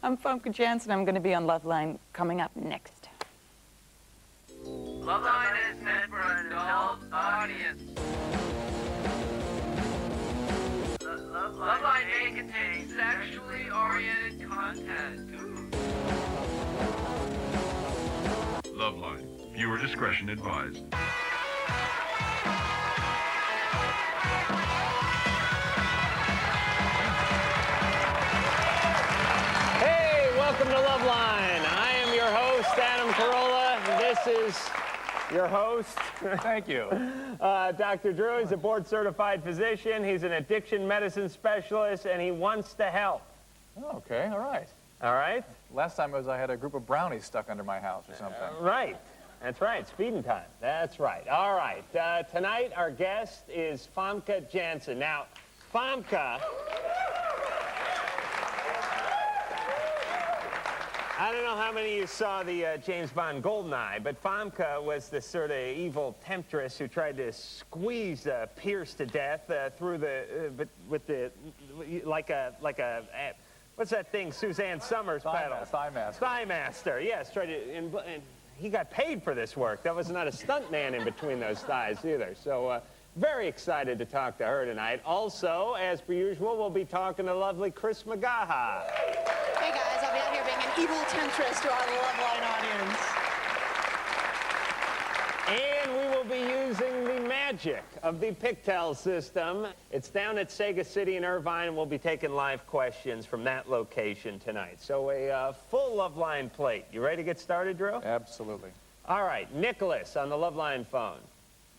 I'm Famke Janssen. I'm going to be on LoveLine coming up next. LoveLine is meant for an adult audience. LoveLine may contain sexually oriented content. LoveLine. Viewer discretion advised. Hey, welcome to LoveLine. I am your host, Adam Carolla. This is your host. Thank you. Dr. Drew is a board-certified physician. He's an addiction medicine specialist, and he wants to help. Oh, okay, all right. All right? Last time was I had a group of brownies stuck under my house or something. Right. That's right. Speeding time. That's right. All right. Tonight, our guest is Famke Janssen. Now, Famke... I don't know how many of you saw the James Bond Goldeneye, but Famke was the sort of evil temptress who tried to squeeze Pierce to death through the, with the, like a, what's that thing Suzanne Summers pedals? Thighmaster, yes. Tried to, and he got paid for this work. That was not a stunt man in between those thighs either. So very excited to talk to her tonight. Also, as per usual, we'll be talking to lovely Chris McGaha. Hey guys, I'll be out here being an evil temptress to our LoveLine audience. And we will be using the magic of the Pictel system. It's down at Sega City in Irvine, and we'll be taking live questions from that location tonight. So a full LoveLine plate. You ready to get started, Drew? Absolutely. All right, Nicholas on the LoveLine phone.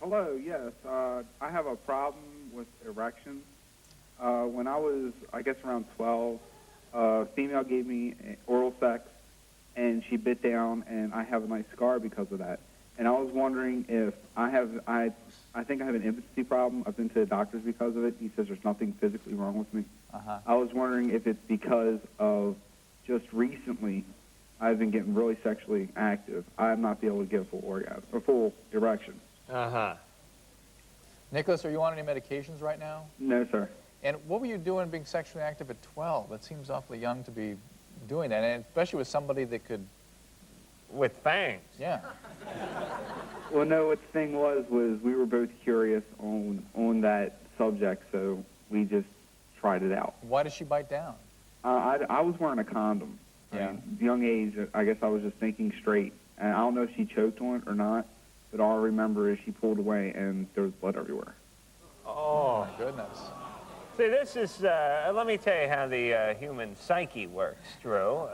Hello, yes. I have a problem with erections. When I was, I guess, around 12, a female gave me oral sex, and she bit down, and I have a nice scar because of that. And I was wondering if I think I have an impotency problem. I've been to the doctors because of it. He says there's nothing physically wrong with me. I was wondering if it's because of just recently I've been getting really sexually active. I'm not be able to get a full orgasm, a full erection. Nicholas, are you on any medications right now? No, sir. And what were you doing being sexually active at 12? That seems awfully young to be doing that, and especially with somebody that could... With fangs. Yeah. Well, no, what the thing was we were both curious on that subject, so we just tried it out. Why did she bite down? I was wearing a condom. Yeah. I mean, young age, I guess I was just thinking straight. And I don't know if she choked on it or not, but all I remember is she pulled away and there was blood everywhere. Oh, my goodness. See, this is, let me tell you how the human psyche works, Drew.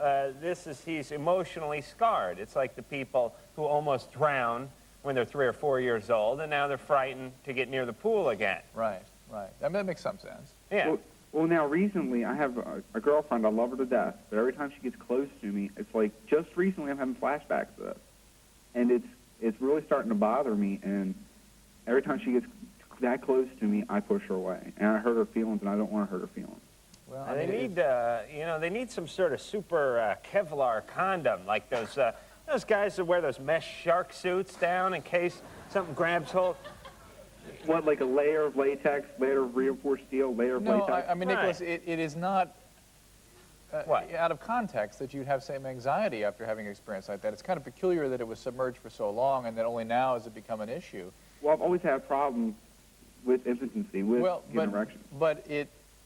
He's emotionally scarred. It's like the people who almost drown when they're 3 or 4 years old, and now they're frightened to get near the pool again. Right, right. I mean, that makes some sense. Yeah. Well, now, recently, I have a girlfriend. I love her to death, but every time she gets close to me, it's like, just recently I'm having flashbacks to this. And it's really starting to bother me, and every time she gets that close to me, I push her away. And I hurt her feelings, and I don't want to hurt her feelings. Well, they need, they need some sort of super Kevlar condom, like those guys that wear those mesh shark suits down in case something grabs hold. What, like a layer of latex, layer of reinforced steel, layer of latex? No, I mean, Nicholas, Right. it is not What? out of context that you'd have same anxiety after having an experience like that. It's kind of peculiar that it was submerged for so long and that only now has it become an issue. Well, I've always had problems with impotency, with erection. But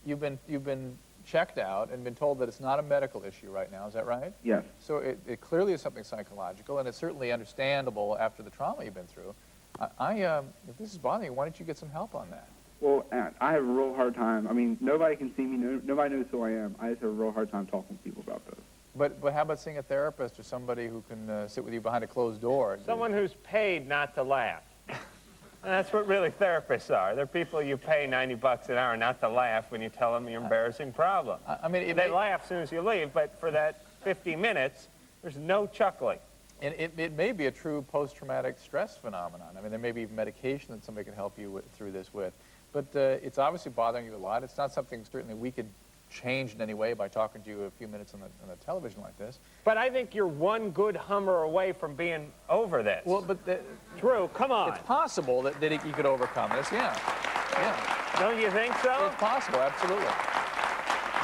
you've been checked out and been told that it's not a medical issue right now. Is that right? Yes. So it clearly is something psychological, and it's certainly understandable after the trauma you've been through. If this is bothering you, why don't you get some help on that? Well, I have a real hard time. I mean, nobody can see me. Nobody knows who I am. I just have a real hard time talking to people about this. But how about seeing a therapist or somebody who can sit with you behind a closed door? Someone who's paid not to laugh. That's what really therapists are. They're people you pay $90 an hour not to laugh when you tell them your embarrassing problem. I mean, they laugh as soon as you leave, but for that 50 minutes, there's no chuckling. And it may be a true post-traumatic stress phenomenon. I mean, there may be medication that somebody can help you through this with. But it's obviously bothering you a lot. It's not something certainly we could change in any way by talking to you a few minutes on the television like this. But I think you're one good Hummer away from being over this. Well, but Drew, come on. It's possible that you could overcome this, yeah. Yeah. Don't you think so? It's possible, absolutely.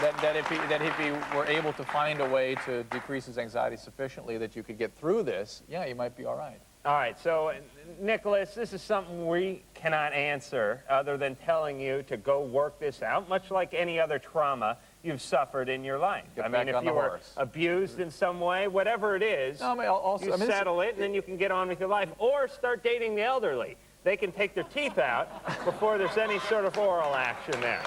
that if he were able to find a way to decrease his anxiety sufficiently that you could get through this, yeah, you might be all right. All right, so, Nicholas, this is something we cannot answer other than telling you to go work this out, much like any other trauma you've suffered in your life. Get I back mean, on if you the were horse. abused in some way, whatever it is, No, I mean, also, you I mean, this- settle it, and then you can get on with your life. Or start dating the elderly. They can take their teeth out before there's any sort of oral action there.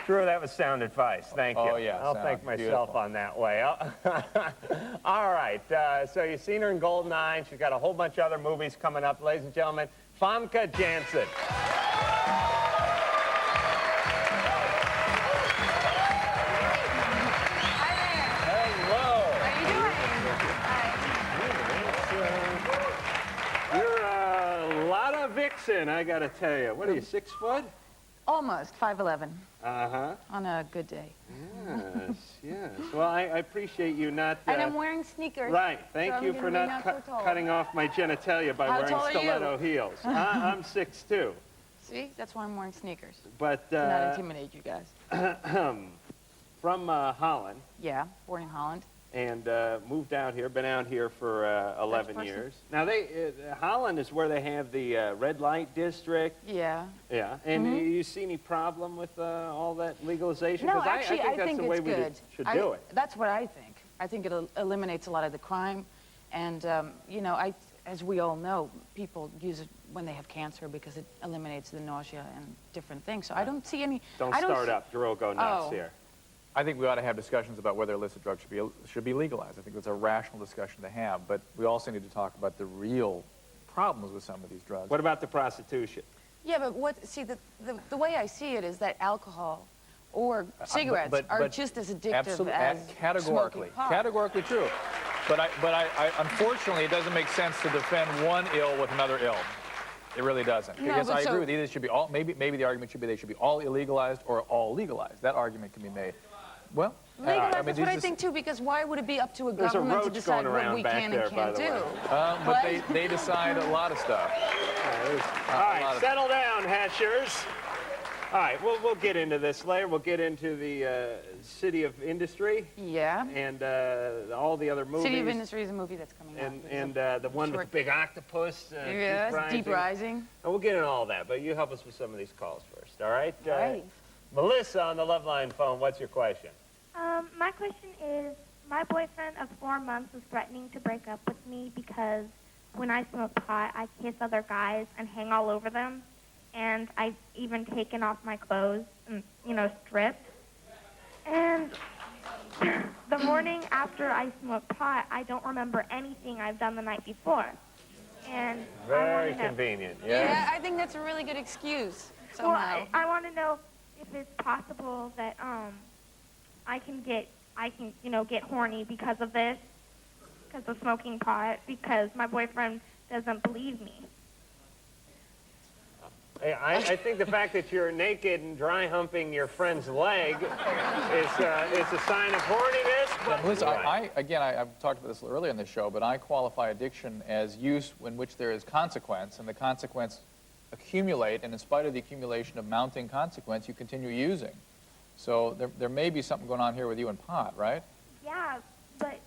Drew, that was sound advice. Thank you. Oh, yeah, I'll sound. thank myself Beautiful. on that way. All right. So you've seen her in GoldenEye. She's got a whole bunch of other movies coming up. Ladies and gentlemen, Famke Janssen. Hello. You're a lot of vixen, I got to tell you. What are you, 6 foot? Almost 5'11" Uh-huh. on a good day. Yes, yes. Well, I appreciate you not... And I'm wearing sneakers. Right. so Thank I'm you gonna for be not so tall. cutting off my genitalia by How wearing tall are you? stiletto heels. I'm 6'2". See, that's why I'm wearing sneakers. But To not intimidate you guys. from Holland, Yeah, born in Holland. and moved out here. Been out here for 11 person. years. Now, Holland is where they have the red light district. Yeah. Yeah. And you see any problem with all that legalization? No, 'Cause actually, I think that's the way it's we good. should do it. That's what I think. I think it eliminates a lot of the crime. And, you know, as we all know, people use it when they have cancer because it eliminates the nausea and different things. So I don't see any... Don't I start up. Drew will go nuts Oh. here. I think we ought to have discussions about whether illicit drugs should be legalized. I think that's a rational discussion to have, but we also need to talk about the real problems with some of these drugs. What about the prostitution? Yeah, but see, the way I see it is that alcohol or cigarettes are but just as addictive absolutely, as categorically, smoking pot. categorically true. But I unfortunately, it doesn't make sense to defend one ill with another ill. It really doesn't. No, Because but I agree so- with you. They should be all. Maybe the argument should be they should be all illegalized or all legalized. That argument can be made. Well, Legalize, I mean, that's what I think too, because why would it be up to a There's a government to roach decide going what around we back can there, and by can't the way. do? but What? they decide a lot of stuff. All right, settle down, Hatchers. All right, we'll get into this later. We'll get into the City of Industry Yeah. and all the other movies. City of Industry is a movie that's coming out. And the one with short- the big octopus. Yes, Deep Rising. And we'll get into all that, but you help us with some of these calls first, all right? Right. Melissa on the LoveLine phone, what's your question? My question is, my boyfriend of 4 months was threatening to break up with me because when I smoke pot, I kiss other guys and hang all over them. And I've even taken off my clothes and, stripped. And the morning after I smoke pot, I don't remember anything I've done the night before. And Very I wanna know, convenient, Yeah, yes. I think that's a really good excuse. Well, Somehow. I want to know if it's possible that I can get horny because of this, because of smoking pot, because my boyfriend doesn't believe me. I think the fact that you're naked and dry humping your friend's leg is a sign of horniness. But Melissa, Right. I've talked about this earlier in the show, but I qualify addiction as use in which there is consequence, and the consequence accumulate, and in spite of the accumulation of mounting consequence, you continue using. So there may be something going on here with you and pot, right? Yeah, but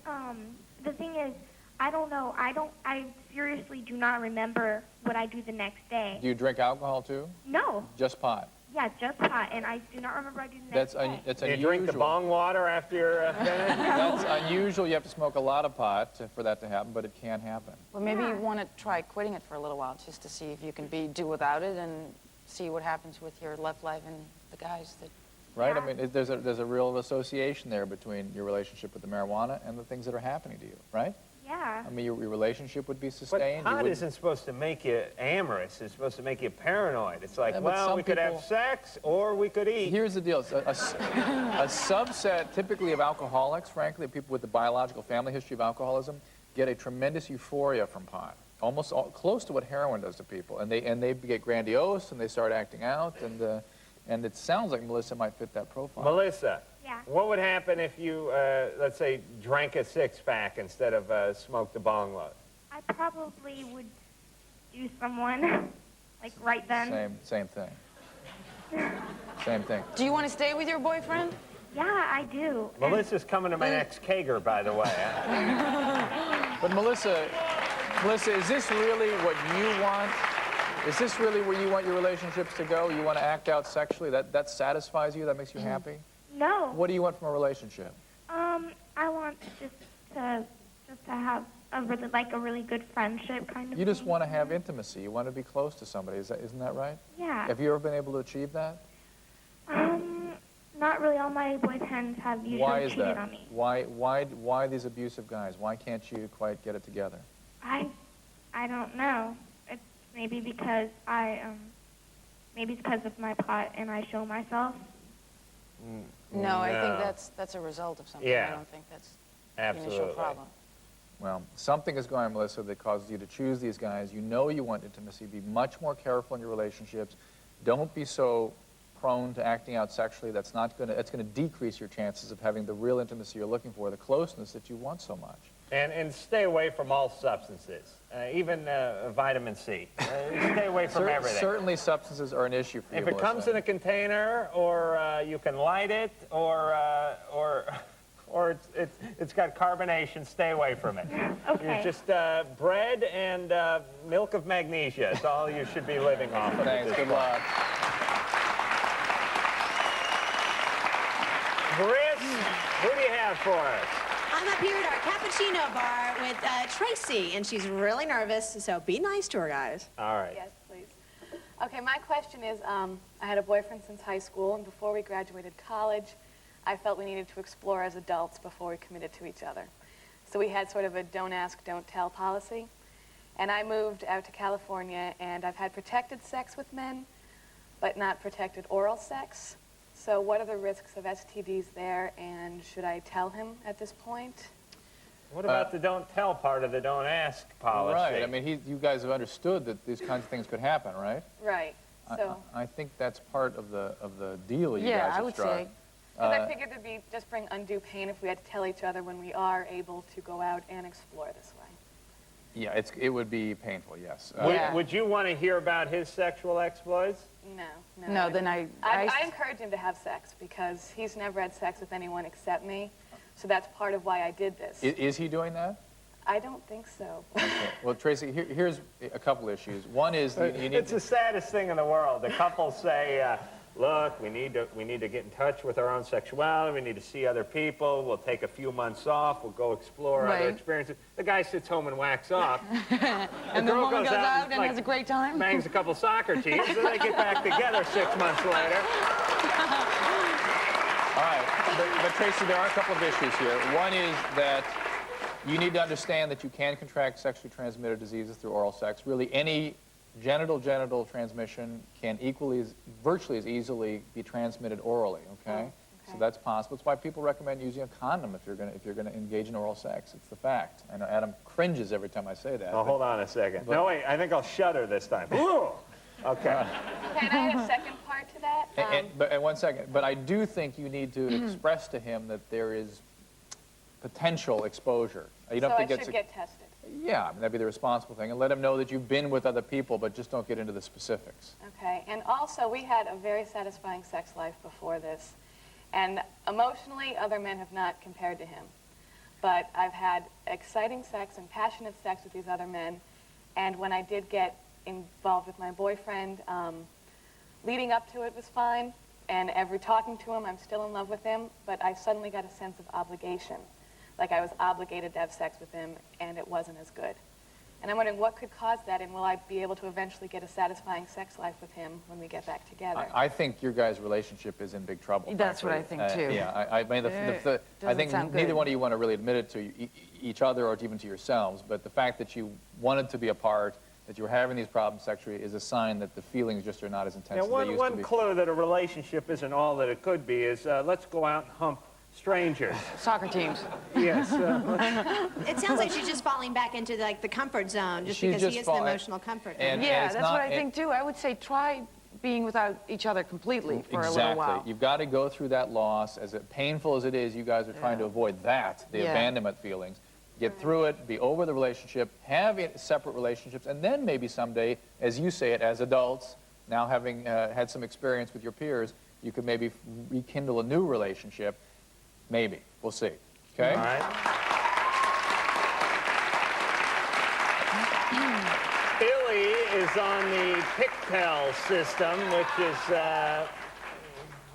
the thing is, I don't know. I seriously do not remember what I do the next day. Do you drink alcohol too? No. Just pot? Yeah, just pot, and I do not remember what I do the next day. That's You unusual. drink the bong water after you're finished? That's unusual. You have to smoke a lot of pot for that to happen, but it can happen. Well, maybe you want to try quitting it for a little while just to see if you can do without it and see what happens with your love life and the guys that... Right? Yeah. I mean, there's a real association there between your relationship with the marijuana and the things that are happening to you, right? Yeah. I mean, your relationship would be But sustained. you pot wouldn't- isn't supposed to make you amorous. It's supposed to make you paranoid. It's like, Yeah, but well, some we could have people- sex or we could eat. Here's the deal. A subset, typically, of alcoholics, frankly, people with the biological family history of alcoholism, get a tremendous euphoria from pot, almost close to what heroin does to people. And they get grandiose, and they start acting out, and it sounds like Melissa might fit that profile. Melissa, Yeah. what would happen if you, let's say, drank a six-pack instead of smoked a bong load? I probably would do someone, like right then. Same thing. Same thing. Do you want to stay with your boyfriend? Yeah, I do. Melissa's coming to my next Kager, by the way. But Melissa, is this really what you want? Is this really where you want your relationships to go? You want to act out sexually? That satisfies you? That makes you happy? No. What do you want from a relationship? I want just to have a really good friendship kind of You just thing. want to have intimacy. You want to be close to somebody. Isn't that right? Yeah. Have you ever been able to achieve that? Not really. All my boyfriends have usually Why is cheated that? on me. Why these abusive guys? Why can't you quite get it together? I don't know. It's maybe because maybe it's because of my pot and I show myself. No, I think that's a result of something. Yeah. I don't think that's Absolutely. the initial problem. Well, something is going on, Melissa, that causes you to choose these guys. You know you want intimacy. Be much more careful in your relationships. Don't be so prone to acting out sexually. That's going to decrease your chances of having the real intimacy you're looking for, the closeness that you want so much. And stay away from all substances, even vitamin C. Stay away from everything. Certainly substances are an issue for you, If it comes in a container, or you can light it, or it's got carbonation, stay away from it. Okay. You're just bread and milk of magnesia. It's all you should be living off of. Thanks, good luck. Chris, who do you have for us? I'm up here at our cappuccino bar with Tracy, and she's really nervous, so be nice to her, guys. All right. Yes, please. Okay, my question is, I had a boyfriend since high school, and before we graduated college, I felt we needed to explore as adults before we committed to each other. So we had sort of a don't ask, don't tell policy. And I moved out to California, and I've had protected sex with men, but not protected oral sex. So what are the risks of STDs there, and should I tell him at this point? What about the don't tell part of the don't ask policy? Right. I mean, you guys have understood that these kinds of things could happen, right? Right. So. I think that's part of the deal you guys Yeah, have I would struck. say. Because I figured it'd just bring undue pain if we had to tell each other when we are able to go out and explore this way. Yeah, it would be painful, yes. Yeah. Would you want to hear about his sexual exploits? No. No, then I encourage him to have sex because he's never had sex with anyone except me. So that's part of why I did this. Is he doing that? I don't think so. Okay. Well, Tracy, here's a couple issues. One is you need It's the saddest thing in the world. The couples say, look, we need to get in touch with our own sexuality. We need to see other people. We'll take a few months off. We'll go explore other experiences. The guy sits home and whacks off. and the woman goes out and has a great time. Bangs a couple soccer teams, and they get back together 6 months later. All right, but Tracy, there are a couple of issues here. One is that you need to understand that you can contract sexually transmitted diseases through oral sex. Really, any genital transmission can virtually as easily be transmitted orally. Okay? So that's possible. It's why people recommend using a condom if you're going to engage in oral sex. It's the fact. I know Adam cringes every time I say that. Oh, hold on a second. No, wait. I think I'll shudder this time. Ooh. Okay. Can I add a second part to that? And 1 second. But I do think you need to express to him that there is potential exposure. You don't so have to I should get tested. Yeah, I mean, that'd be the responsible thing. And let him know that you've been with other people, but just don't get into the specifics. Okay. And also, we had a very satisfying sex life before this. And emotionally, other men have not compared to him. But I've had exciting sex and passionate sex with these other men. And when I did get involved with my boyfriend, leading up to it was fine. And every talking to him, I'm still in love with him. But I suddenly got a sense of obligation. Like I was obligated to have sex with him, and it wasn't as good. And I'm wondering what could cause that, and will I be able to eventually get a satisfying sex life with him when we get back together? I think your guys' relationship is in big trouble. That's frankly. what I think, too. Yeah, I mean, I think neither one of you want to really admit it to each other or even to yourselves, but the fact that you wanted to be apart, that you were having these problems sexually, is a sign that the feelings just are not as intense as they used to be. One clue that a relationship isn't all that it could be is let's go out and hump strangers. Soccer teams. Yes. It sounds like she's just falling back into like the comfort zone, just because he is the emotional comfort. Yeah, that's what I think too. I would say try being without each other completely for a little while. You've got to go through that loss. As painful as it is, you guys are trying to avoid that, the abandonment feelings. get through it, be over the relationship, have separate relationships, and then maybe someday, as you say it, as adults, now having had some experience with your peers, you could maybe rekindle a new relationship. Maybe. We'll see. Okay? All right. Billy is on the Pictel system, which is,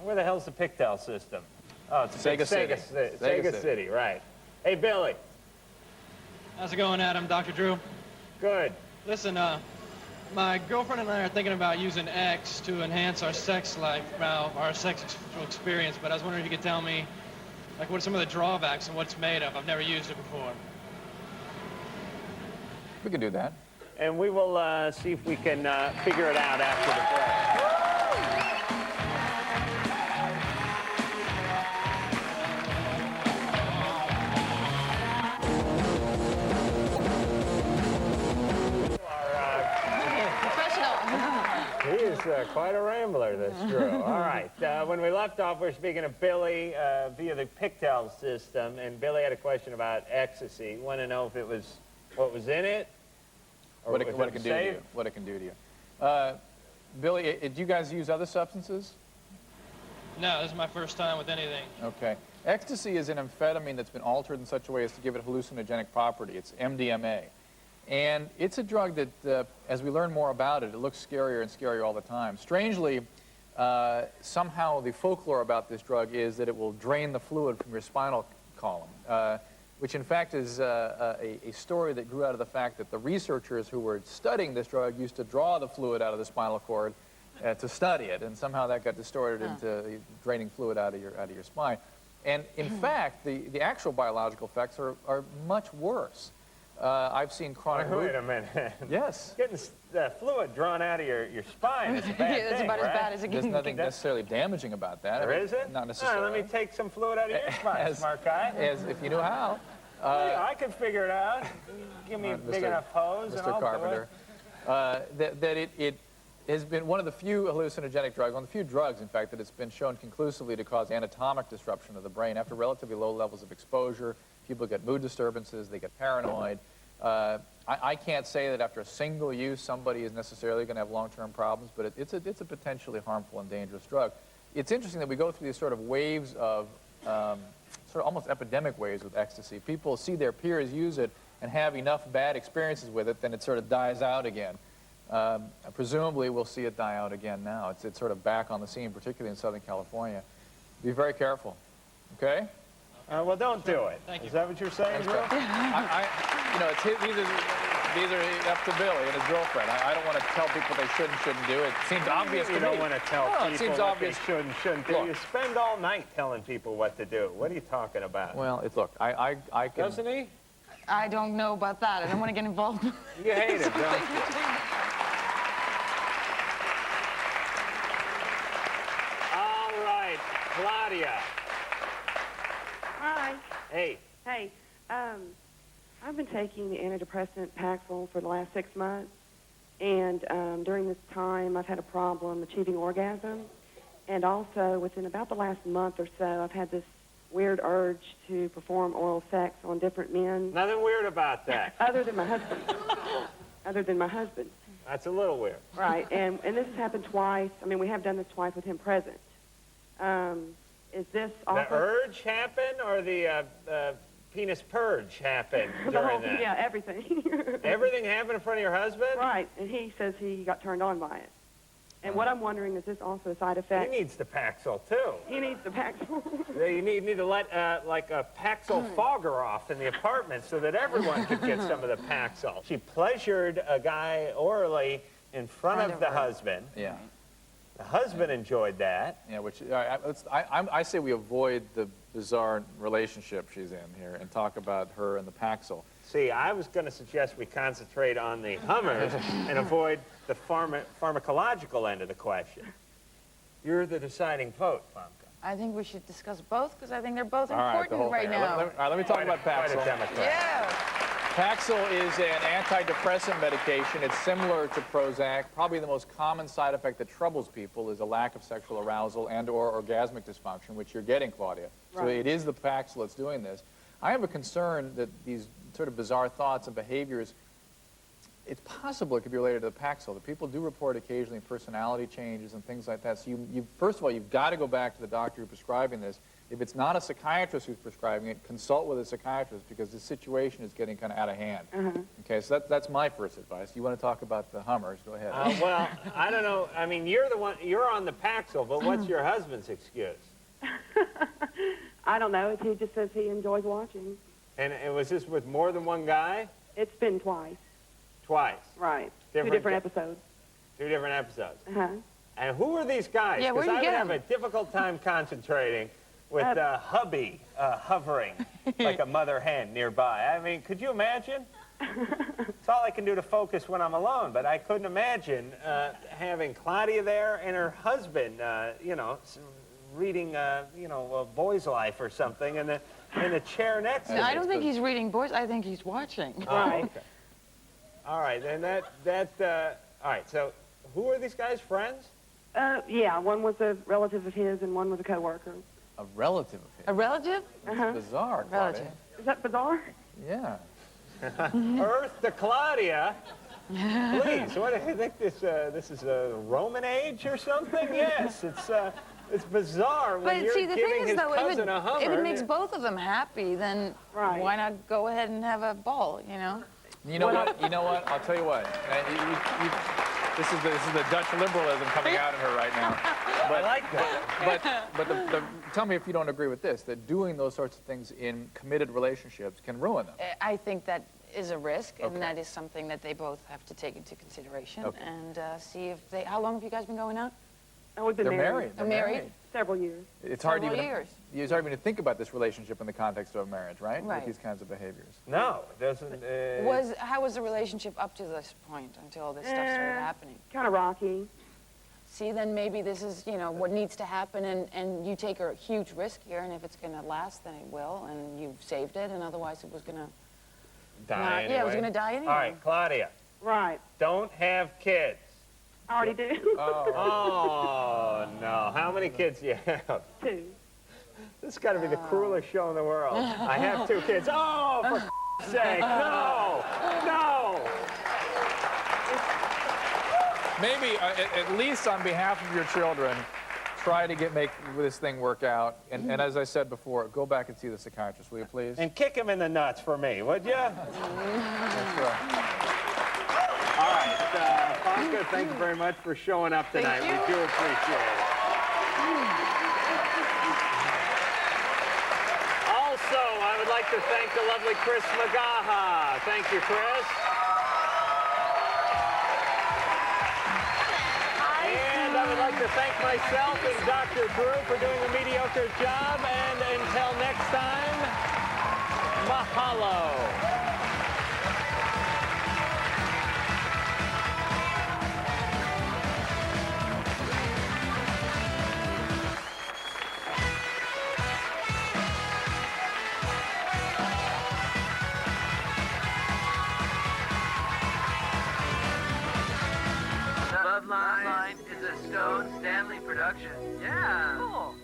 where the hell's the Pictel system? Oh, it's Sega City. Sega City, right. Hey, Billy. How's it going, Adam? Dr. Drew? Good. Listen, my girlfriend and I are thinking about using X to enhance our sex life, our sex experience, but I was wondering if you could tell me, like, what are some of the drawbacks and what it's made of? I've never used it before. We can do that. And we will see if we can figure it out after the break. He is quite a rambler, this Drew. All right. When we left off, we were speaking of Billy via the Pictel system, and Billy had a question about ecstasy. Want to know if it was what was in it, or What it can do to you. What it can do to you. Billy, do you guys use other substances? No, this is my first time with anything. Okay. Ecstasy is an amphetamine that's been altered in such a way as to give it hallucinogenic property. It's MDMA. And it's a drug that, as we learn more about it, it looks scarier and scarier all the time. Strangely, somehow the folklore about this drug is that it will drain the fluid from your spinal column, which in fact is a story that grew out of the fact that the researchers who were studying this drug used to draw the fluid out of the spinal cord to study it, and somehow that got distorted into draining fluid out of your spine. And in fact, the actual biological effects are much worse. I've seen chronic... Wait a minute. Yes. Getting fluid drawn out of your spine is a bad That's thing, about right? as bad as it There's can nothing necessarily damaging about that. There isn't? Not necessarily. Let me take some fluid out of your spine, smart guy. As if you knew how. I can figure it out. Give me a big enough hose and Mr. I'll Carpenter. It has been one of the few hallucinogenic drugs, one of the few drugs, in fact, that it's been shown conclusively to cause anatomic disruption of the brain. After relatively low levels of exposure, people get mood disturbances, they get paranoid. I can't say that after a single use somebody is necessarily going to have long-term problems, but it's a potentially harmful and dangerous drug. It's interesting that we go through these sort of waves of, sort of almost epidemic waves with ecstasy. People see their peers use it and have enough bad experiences with it, then it sort of dies out again. Presumably, we'll see it die out again now. It's sort of back on the scene, particularly in Southern California. Be very careful, okay? Well, don't do it. Thank you. Is that what you're saying, Drew? You know, these are up to Billy and his girlfriend. I don't want to tell people they shouldn't do it. It seems obvious to me. You don't want to tell people it seems what obvious. they should and shouldn't do. Look. You spend all night telling people what to do. What are you talking about? Well, look, I can... Doesn't he? I don't know about that. I don't want to get involved. You hate him, don't you? All right, Claudia. Hi. Hey. Hey. I've been taking the antidepressant Paxil for the last 6 months, and during this time I've had a problem achieving orgasm, and also within about the last month or so I've had this weird urge to perform oral sex on different men. Nothing weird about that. Other than my husband. Other than my husband. That's a little weird. Right, and this has happened twice. I mean, we have done this twice with him present. Is this also... The urge happen or the penis purge happen during that? Yeah, everything. Everything happened in front of your husband? Right, and he says he got turned on by it. And what I'm wondering, is this also a side effect? He needs the Paxil, too. He needs the Paxil. You need to let, like, a Paxil fogger off in the apartment so that everyone could get some of the Paxil. She pleasured a guy orally in front of the husband. Yeah. The husband enjoyed that. Yeah, which I say we avoid the bizarre relationship she's in here and talk about her and the Paxil. See, I was going to suggest we concentrate on the Hummers and avoid the pharmacological end of the question. You're the deciding vote, Famke. I think we should discuss both because I think they're both All right, important right now. All right, let me talk about Quite a Paxil. Democrat. Yeah. Paxil is an antidepressant medication. It's similar to Prozac. Probably the most common side effect that troubles people is a lack of sexual arousal and or orgasmic dysfunction, which you're getting, Claudia. So Right. it is the Paxil that's doing this. I have a concern that these sort of bizarre thoughts and behaviors, it's possible it could be related to the Paxil. That people do report occasionally personality changes and things like that. So first of all, you've got to go back to the doctor who's prescribing this. If it's not a psychiatrist who's prescribing it, consult with a psychiatrist because the situation is getting kind of out of hand. Okay, so that's my first advice. You want to talk about the Hummers? Go ahead. Well, I don't know. I mean, you're on the Paxil, but what's your husband's excuse? I don't know. He just says he enjoys watching. And was this with more than one guy? It's been twice. Twice. Right. Two different episodes. 2 different episodes. Uh-huh. And who are these guys? Yeah, where Because do you I would get have them? a difficult time concentrating with hubby hovering like a mother hen nearby. I mean, could you imagine? It's all I can do to focus when I'm alone, but I couldn't imagine having Claudia there and her husband, you know, reading, you know, A Boy's Life or something in the chair next to No, me. I don't think he's reading boys. I think he's watching. Right. Okay. All right, and all right, so who are these guys, friends? Yeah, one was a relative of his and one was a coworker. A relative of his. A relative? Uh-huh. Bizarre, Claudia. Relative. Is that bizarre? Yeah. Earth to Claudia. Please, what do you think this is a Roman age or something? Yes, it's bizarre when But you're see, the giving thing is, his though, cousin a Hummer. if it makes both of them happy, then why not go ahead and have a ball, you know? You know what? You know what? I'll tell you what. This is the Dutch liberalism coming out of her right now. But, I like that. But tell me if you don't agree with this, that doing those sorts of things in committed relationships can ruin them. I think that is a risk, Okay. and that is something that they both have to take into consideration Okay. and see if they. How long have you guys been going out? Oh, we've been They're married. They're married? Several years. It's hard Several even years. it's hard even to think about this relationship in the context of a marriage, right? Right. With these kinds of behaviors. No, it doesn't. How was the relationship up to this point until this stuff started happening? Kind of rocky. See, then maybe this is, you know, what needs to happen, and you take a huge risk here, and if it's going to last, then it will, and you've saved it, and otherwise it was going to Die anyway. Yeah, it was going to die anyway. All right, Claudia. Right. Don't have kids. I already do. Oh, no. How many kids do you have? 2. This has got to be the cruelest show in the world. I have 2 kids. Oh, for f***ing sake. No. No. Maybe, at least on behalf of your children, try to make this thing work out. And as I said before, go back and see the psychiatrist, will you please? And kick him in the nuts for me, would you? That's right. All right, Famke, thank you very much for showing up tonight. Thank you. We do appreciate it. Also, I would like to thank the lovely Chris Magaha. Thank you, Chris. And I would like to thank myself and Dr. Drew for doing a mediocre job. And until next time, mahalo. LoveLine is a Stone Stanley production. Yeah. Cool.